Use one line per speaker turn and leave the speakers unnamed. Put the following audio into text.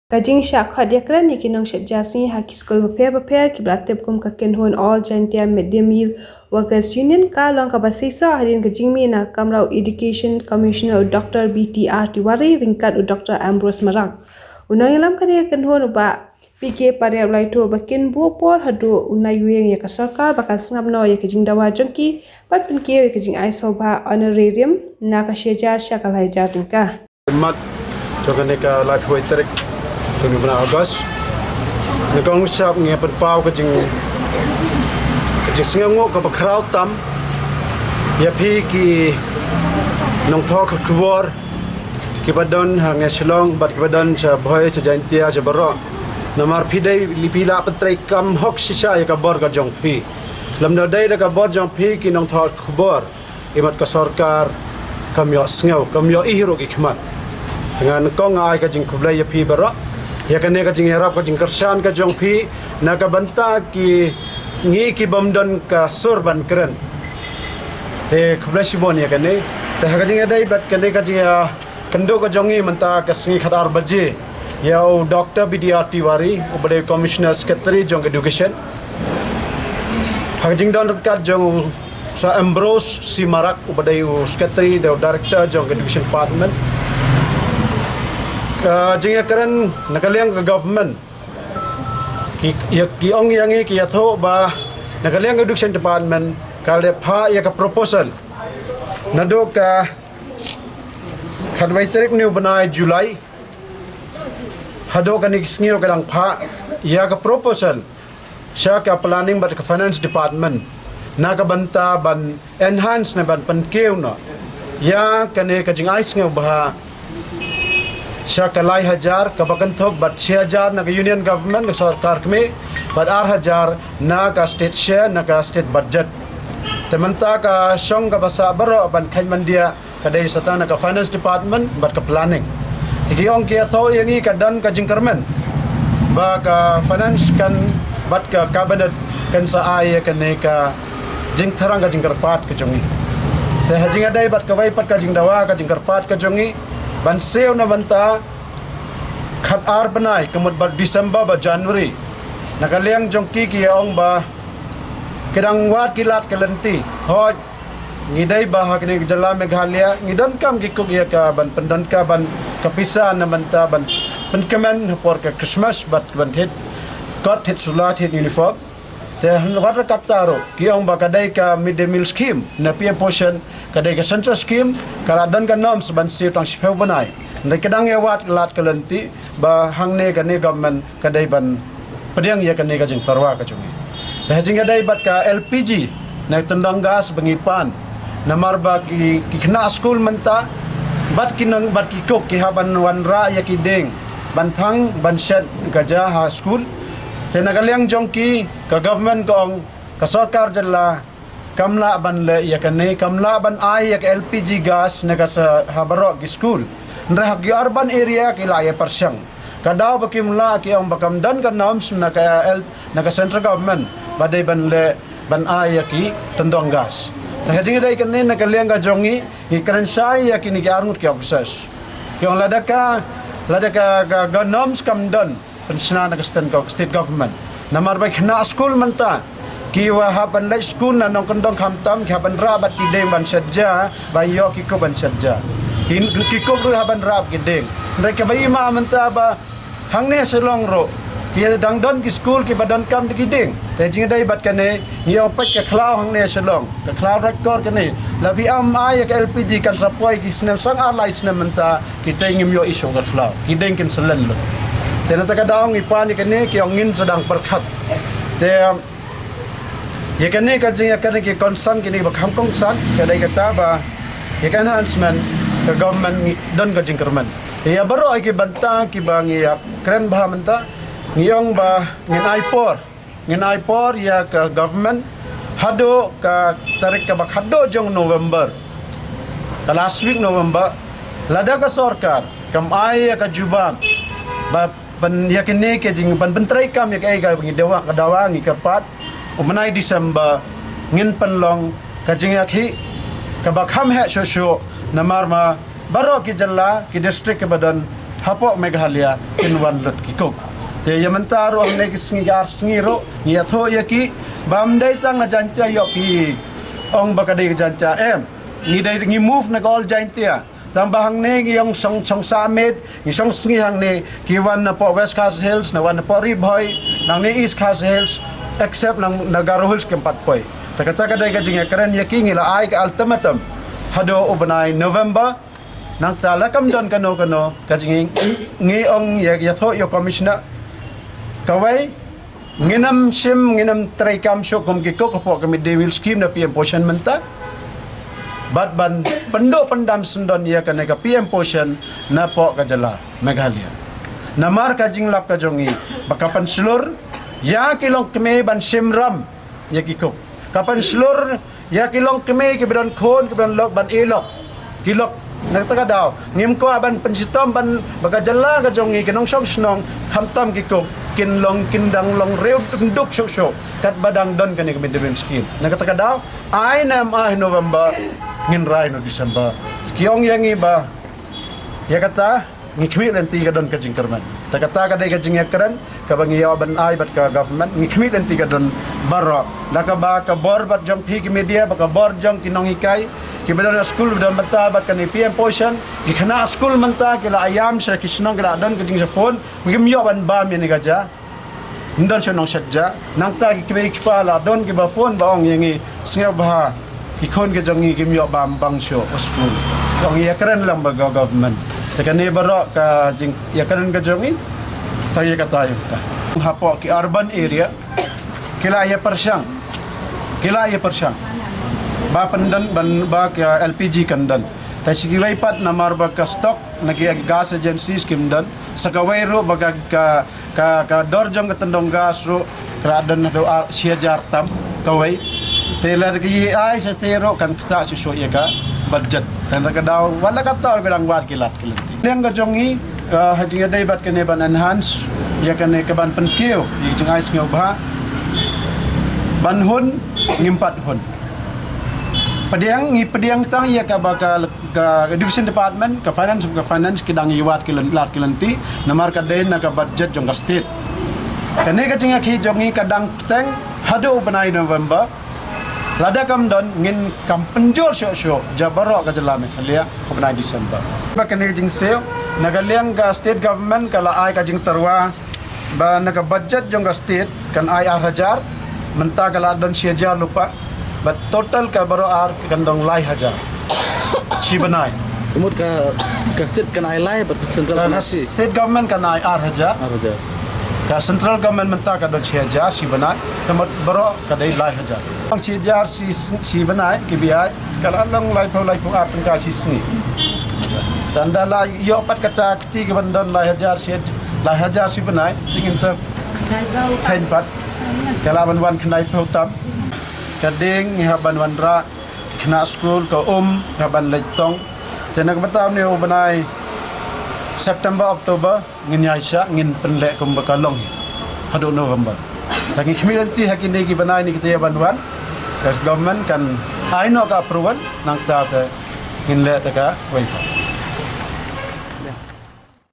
Kajing syakhat dia keren ni kinong syat jasi haki skul beper ki belatip kum kaken hon all jantia midday meal workers union ka long ka basisa hadin kajing mi na kamrau education commissioner Dr. BTR Tiwari ringkat Dr. Ambrose Marang. Unang ilam ka dia ken hon ba PK pada ulai tu bakin buopor hadu unai weng ya ka sarkar bakal sengap no ya kajing dawa jongki pat pinke ya kajing ai sobha honorarium na ka syejar syakal hajar tingkah.
Mat jokan ka life way trek kung bina August nakong sap nge pau kajing singango ka bakraw tam ya phi ki nong thok khwar ki badon hang Shillong bat ki badon cha bhoy cha jantia cha baro namar phi dai lipila patrai kam hok shisha ya ka bor ka jong phi lamno dai da ka bor jong phi ki nong thok khwar imat ka sarkar kamyo sngau kamyo ihro ki khmat dengan kong ai ka jing khublai ya phi baro ya kene ka jing harap ka jing kersan ka jong phi na ka banta ki ngi ki bomdon ka surban keren te khublai sibon ya kene te ka jing dai bat kene ka jing kendo ka jongi manta ka sngi khadar baje ya Dr. BTR Tiwari ubade commissioner secretary jong education ha jing don ka jong so Ambrose Simarak ubade secretary the director jong education department jingya keren nakaliang ke government ki ong yangi ki yatho ba nakaliang education department kale pha ya ka proposal nado ka khadwai tarik new banai July hado ka ni sngiyo ka lang pha ya ka proposal sya ka planning ba ka finance department na ka banta ban enhance na ban pankeu no ya kane ka jing ais ngeu ba Syakalai hajar kabakan thok bat 6,000 na union government na sarkar kami bat 8,000 na ka state share na ka state budget temanta ka syong ka basa baro ban khain mandia kadai sata na ka finance department bat ka planning tigi ong kia tho yangi ka dan ka jingkermen ba ka finance kan bat ka cabinet kan sa ay ka ne ka jing tharang ka jingkerpat ka jongi te hajing adai bat ka wai pat ka jingdawa ka jingkerpat ka jongi ban seo na banta khat ar banai kemut bat December ba January nakaliang jongki ki ong ba kedang wat kilat kelenti hoj ngidai ba hakni jala Meghalaya ngidon kam ki kuk ya ka ban pendon ka ban kapisa na banta ban penkemen por ka Christmas bat ban hit got hit sulat hit uniform te wat kataro ki ong ba kadai ka midday meal scheme na PM portion kadai ka central scheme kala dan ka norms ban seo tang sipeu banai ndai kadang ya wat lat kelenti ba hangne ka ne government kadai ban pediang ya ka ne ka jing tarwa ka chungi ta jing kadai bat ka LPG na tendang gas bengipan namar ba ki kena school menta bat kinang bat ki kok ki haban wanra ya ki deng ban thang ban shet ka ja ha school te nagaliang jongki ka government kong ka sarkar jalla kamla ban le ya kane kamla ban ai ya LPG gas naga sa habaro ki school ndra gi urban area ki la ya persyang kadaw bakim la ki ang bakam dan ka norms na ka central government badai ban le ban ai ya ki tendong gas ta jingi dai kane nagaliang ga jongi ki kran sai ya ki ni arngut ki officers yung ladaka ga norms kam don pensna na state government namar ba khna school manta ki wa haban la school na nong kondong khamtam ki haban rabat ki deng ban sajja ba yo ki ko ban sajja ki ko ru haban rab ki deng mereka bai ma manta ba hangne selong ro ki dang don ki school ki badan kam ki deng te jing dai bat kane yo pat ka klau hangne selong ka klau record kane labi am ay ka LPG kan sapoi ki snem sang alai snem manta ki tengim yo iso ka klau ki deng kin selen lo tena taka daong ipani kene ki ongin sedang perkhat te ye kene ka jing kene ki concern kini ba kham kong san kadai kata ba ye kan enhancement ka government don ka jingkerman te ya baro ai ki banta ki bang ya kren ba manta ngiyong ba ngin aipor ya ka government hado ka tarik ka ba hado jong November ka last week November lada ka sarkar kam ai ka jubam ba ban yakini ke jing ban bentrai kam ya kai ga ngi dewa ka dawa ngi kapat umanai December ngin panlong ka jing yakhi ka ba kham he sho namar ma baro ki jalla ki district ke badan hapok Meghalaya kinwan lut kikuk te yamanta ro ne kisngigar sngi ya tho ya ki bam dai tang na jancha yo ki ong bakadai jancha ni dai ngi move na gol jantia tam bahang ne ngi yong song samet ngi song sngi hang ne ki wan na po West Khas Hills na wan na po Ribhoy nang ni East Khas Hills except nang Nagaro Hills kempat poi takata kadai ka jinga karen ya ki ngi la ai ka ultimatum hado ubanai November nang talakam don kano ka jingi ngi ong ya tho yo commissioner kawai nginam sim nginam traikam syok kum kiko kapo kami devil scheme na PM Potion menta bat ban pendo pendam sundon ya kana ka PM Potion na po kajala Meghalaya namar ka jinglap ka jongi bakapan slur ya kilong keme ban simram ya kiko kapan slur ya kilong keme ke bidon khon ke bidon lok ban elok kilok nagtaga daw ngim ko aban pensitom ban bagajala ka jongi kinong song snong hamtam kiko kinlong kindang long rew duk show kat badang don kani kami devin skin nagtaga daw ay na November ngin rai no December kiong yang iba ya kata ngikmi lenti ka don ka jingkerman takata ka dai ka jingekran ka bangi ban ay bat ka government ngikmi lenti ka don barok nakaba ka bor bat jong pi media baka bor jong kinong ikai kibadana school dan mata bat kan PM Potion ikana school manta kila ayam sa kisnong kila dan keding sa phone ngim yo ban ba mi ni gaja ndan sa nong satja nang ta kibe kipala don kiba phone baong yangi singa ba kikon ke jongi kim yo bam bang show school dong ya keren lang ba government takane baro ka jing ya keren ke jongi tayo ka tayo ta hapo ki urban area kila ya persyang ba pandan ban ba ka LPG kandan ta sigilay pat na marba ka stock nagi gas agencies kimdan sa kawairo baga ka dorjong katandong gas ro kradan do siajar tam kawai telar ki ai sa tero kan kita susu ya ka budget dan ka daw wala ka taw bilang war kilat yang ka jongi haji dai bat kene ban enhance ya kane ka ban penkeu yi jeng ais ngau ba ban hun ngimpat hun pediang tang ya ka bakal ka education department ka finance kidang iwat lat kilanti namar ka den na ka budget jong ka state kane ka jinga ki jongi kadang teng hado banai November lada kam don ngin kam penjor syo jabaro ka jala Meghalaya ka banai December ba kane jing seo nagaliang ka state government kala ai ka jing terwa ba naga budget jong ka state kan ai hajar menta kala don siajar lupa but total ka baro ar kandong lai hajar cibanai
umut ka state kan ai lai but central kan
state government kan ai ar hajar ka central government menta ka don hajar cibanai kamat baro ka dai lai hajar ang hajar cibanai ki biai kala long lai po ap ka sini tanda la yo pat kata keti ka bandon lai hajar cibanai tingin sa kain pat kala ban khnai po tam kading haban wanra kena school ka haban leitong tenag matam ni ubanai September October ngin yaisha ngin penlek kum bakalong hado November tangi community hakini ki banai ni kita banwan government kan aino ka approval nang ta ngin le ta ka wai